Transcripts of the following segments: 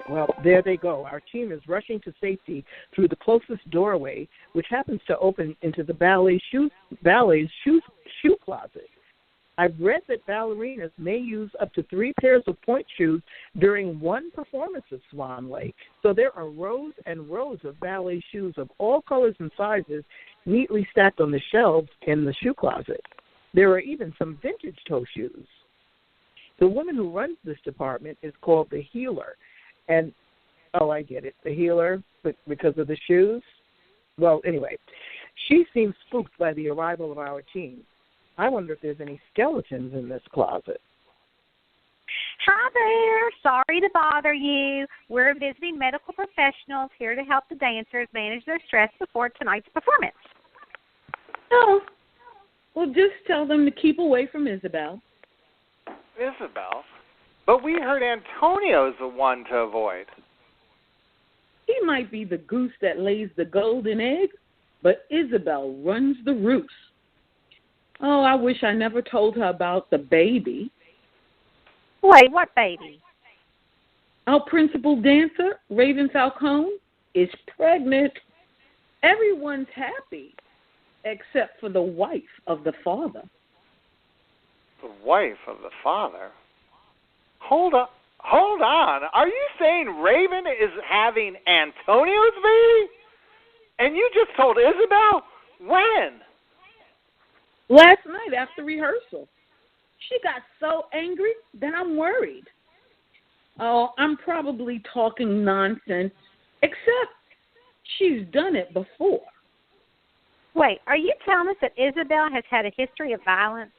Well, there they go. Our team is rushing to safety through the closest doorway, which happens to open into the ballet's shoe closet. I've read that ballerinas may use up to 3 pairs of pointe shoes during one performance at Swan Lake. So there are rows and rows of ballet shoes of all colors and sizes neatly stacked on the shelves in the shoe closet. There are even some vintage toe shoes. The woman who runs this department is called the healer. And, oh, I get it, the healer, but because of the shoes? Well, anyway, she seems spooked by the arrival of our team. I wonder if there's any skeletons in this closet. Hi there. Sorry to bother you. We're visiting medical professionals here to help the dancers manage their stress before tonight's performance. Oh, well, just tell them to keep away from Isabel. Isabel? But we heard Antonio's the one to avoid. He might be the goose that lays the golden egg, but Isabel runs the roost. Oh, I wish I never told her about the baby. Wait, what baby? Our principal dancer, Raven Falcone, is pregnant. Everyone's happy, except for the wife of the father. The wife of the father? Hold on. Are you saying Raven is having Antonio's baby? And you just told Isabel? When? Last night after rehearsal. She got so angry that I'm worried. Oh, I'm probably talking nonsense, except she's done it before. Wait, are you telling us that Isabel has had a history of violence?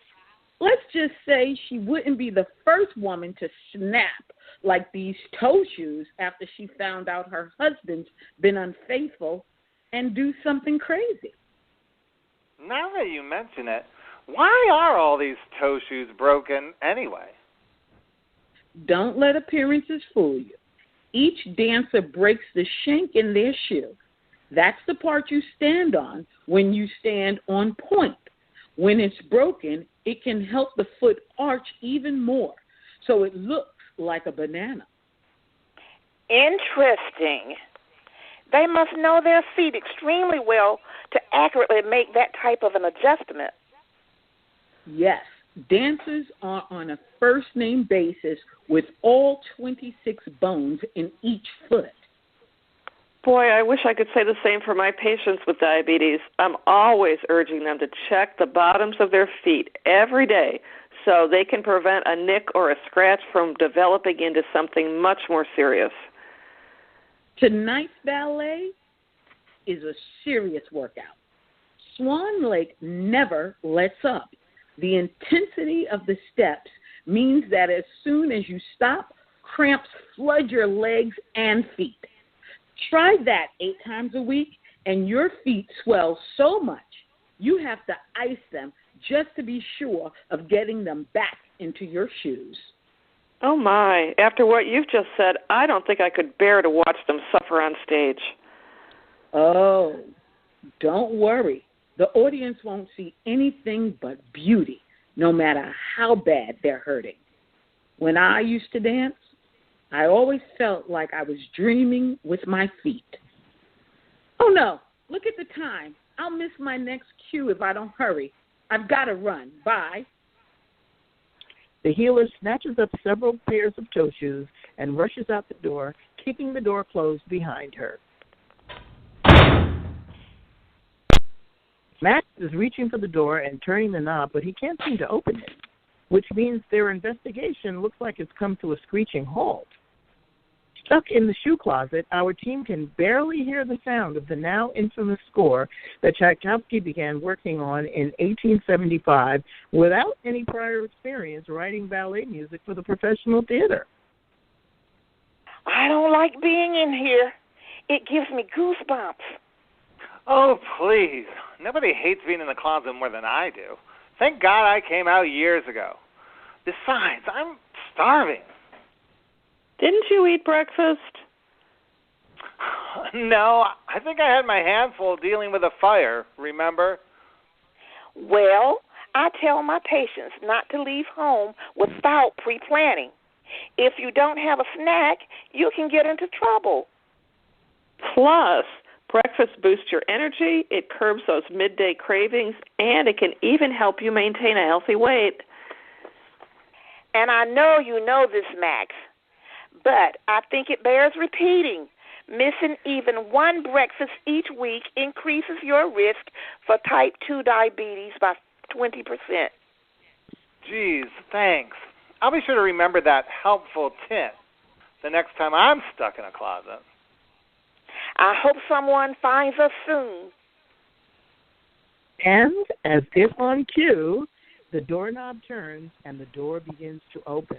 Let's just say she wouldn't be the first woman to snap like these toe shoes after she found out her husband's been unfaithful and do something crazy. Now that you mention it, why are all these toe shoes broken anyway? Don't let appearances fool you. Each dancer breaks the shank in their shoe. That's the part you stand on when you stand on point. When it's broken, it can help the foot arch even more, so it looks like a banana. Interesting. They must know their feet extremely well to accurately make that type of an adjustment. Yes, dancers are on a first-name basis with all 26 bones in each foot. Boy, I wish I could say the same for my patients with diabetes. I'm always urging them to check the bottoms of their feet every day so they can prevent a nick or a scratch from developing into something much more serious. Tonight's ballet is a serious workout. Swan Lake never lets up. The intensity of the steps means that as soon as you stop, cramps flood your legs and feet. Try that 8 times a week, and your feet swell so much you have to ice them just to be sure of getting them back into your shoes. Oh, my. After what you've just said, I don't think I could bear to watch them suffer on stage. Oh, don't worry. The audience won't see anything but beauty, no matter how bad they're hurting. When I used to dance, I always felt like I was dreaming with my feet. Oh, no, look at the time. I'll miss my next cue if I don't hurry. I've got to run. Bye. The healer snatches up several pairs of toe shoes and rushes out the door, keeping the door closed behind her. Max is reaching for the door and turning the knob, but he can't seem to open it, which means their investigation looks like it's come to a screeching halt. Stuck in the shoe closet, our team can barely hear the sound of the now infamous score that Tchaikovsky began working on in 1875 without any prior experience writing ballet music for the professional theater. I don't like being in here. It gives me goosebumps. Oh, please. Nobody hates being in the closet more than I do. Thank God I came out years ago. Besides, I'm starving. Didn't you eat breakfast? No, I think I had my hands full dealing with a fire, remember? Well, I tell my patients not to leave home without pre-planning. If you don't have a snack, you can get into trouble. Plus, breakfast boosts your energy, it curbs those midday cravings, and it can even help you maintain a healthy weight. And I know you know this, Max, but I think it bears repeating. Missing even one breakfast each week increases your risk for type 2 diabetes by 20%. Geez, thanks. I'll be sure to remember that helpful tip the next time I'm stuck in a closet. I hope someone finds us soon. And as if on cue, the doorknob turns and the door begins to open.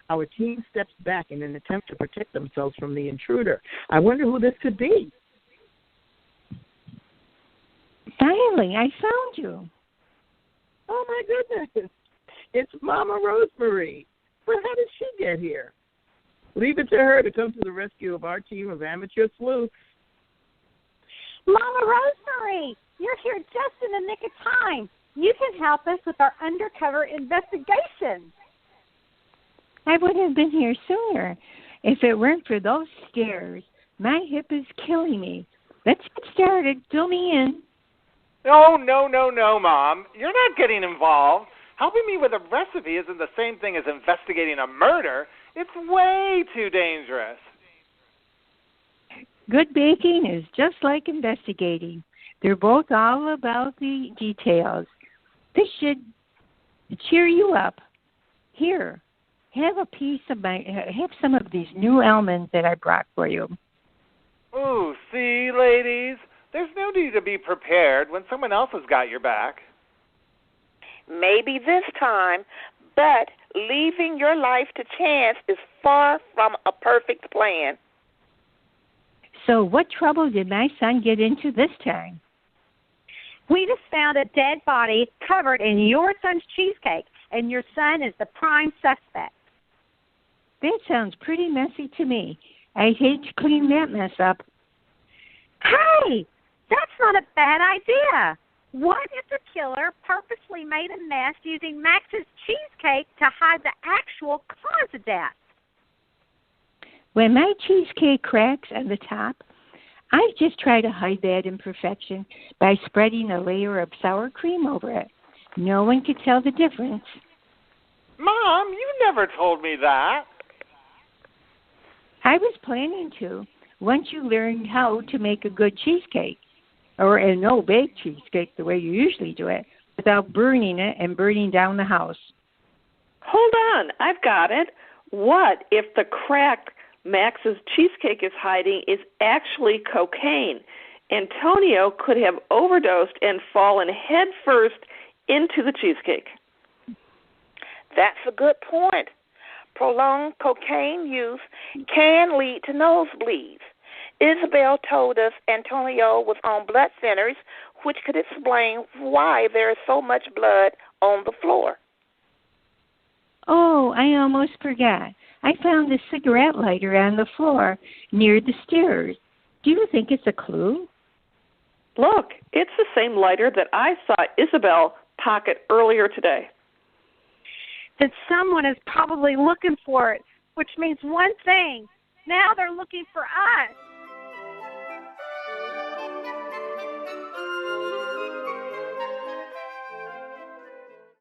Our team steps back in an attempt to protect themselves from the intruder. I wonder who this could be. Finally, I found you. Oh, my goodness. It's Mama Rosemary. But how did she get here? Leave it to her to come to the rescue of our team of amateur sleuths. Mama Rosemary, you're here just in the nick of time. You can help us with our undercover investigation. I would have been here sooner if it weren't for those stairs. My hip is killing me. Let's get started. Fill me in. No, Mom. You're not getting involved. Helping me with a recipe isn't the same thing as investigating a murder. It's way too dangerous. Good baking is just like investigating. They're both all about the details. This should cheer you up. Here, have some of these new almonds that I brought for you. Ooh, see, ladies? There's no need to be prepared when someone else has got your back. Maybe this time, but leaving your life to chance is far from a perfect plan. So what trouble did my son get into this time? We just found a dead body covered in your son's cheesecake, and your son is the prime suspect. That sounds pretty messy to me. I'd hate to clean that mess up. Hey, that's not a bad idea. What if the killer purposely made a mess using Max's cheesecake to hide the actual cause of death? When my cheesecake cracks on the top, I just try to hide that imperfection by spreading a layer of sour cream over it. No one could tell the difference. Mom, you never told me that. I was planning to, once you learned how to make a good cheesecake, or a no-bake cheesecake the way you usually do it, without burning it and burning down the house. Hold on, I've got it. What if the crack Max's cheesecake is hiding is actually cocaine? Antonio could have overdosed and fallen head first into the cheesecake. That's a good point. Prolonged cocaine use can lead to nosebleeds. Isabel told us Antonio was on blood thinners, which could explain why there is so much blood on the floor. Oh, I almost forgot. I found a cigarette lighter on the floor near the stairs. Do you think it's a clue? Look, it's the same lighter that I saw Isabel pocket earlier today. That someone is probably looking for it, which means one thing. Now they're looking for us.